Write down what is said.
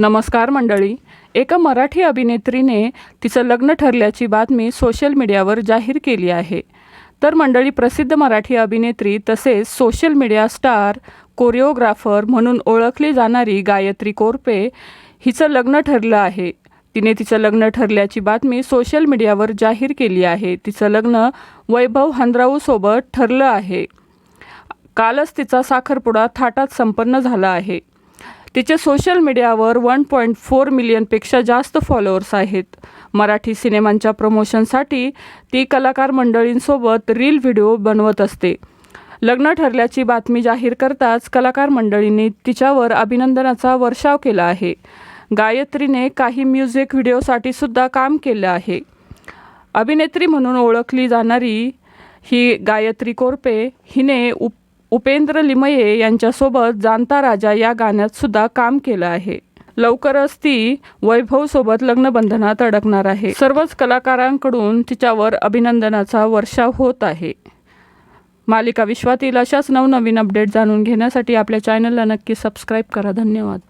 नमस्कार मंडळी. एका मराठी अभिनेत्रीने तिचं लग्न ठरल्याची बातमी सोशल मीडियावर जाहीर केली आहे. तर मंडळी, प्रसिद्ध मराठी अभिनेत्री तसेच सोशल मीडिया स्टार, कोरिओग्राफर म्हणून ओळखली जाणारी गायत्री कोरपे हिचं लग्न ठरलं आहे. तिने तिचं लग्न ठरल्याची बातमी सोशल मीडियावर जाहीर केली आहे. तिचं लग्न वैभव हंद्राऊसोबत ठरलं आहे. कालच तिचा साखरपुडा थाटात संपन्न झाला आहे. तिचे सोशल मीडियावर 1.4 मिलियनपेक्षा जास्त फॉलोअर्स आहेत. मराठी सिनेमांच्या प्रमोशनसाठी ती कलाकार मंडळींसोबत रील व्हिडिओ बनवत असते. लग्न ठरल्याची बातमी जाहीर करताच कलाकार मंडळींनी तिच्यावर अभिनंदनाचा वर्षाव केला आहे. गायत्रीने काही म्युझिक व्हिडिओसाठी सुद्धा काम केलं आहे. अभिनेत्री म्हणून ओळखली जाणारी ही गायत्री कोरपे हिने उपेंद्र लिमये यांच्यासोबत जाणता राजा या गाण्यात सुद्धा काम केलं आहे. लवकरच ती वैभवसोबत लग्नबंधनात अडकणार आहे. सर्वच कलाकारांकडून तिच्यावर अभिनंदनाचा वर्षाव होत आहे. मालिका विश्वातील अशाच नवनवीन अपडेट जाणून घेण्यासाठी आपल्या चॅनलला नक्की सबस्क्राईब करा. धन्यवाद.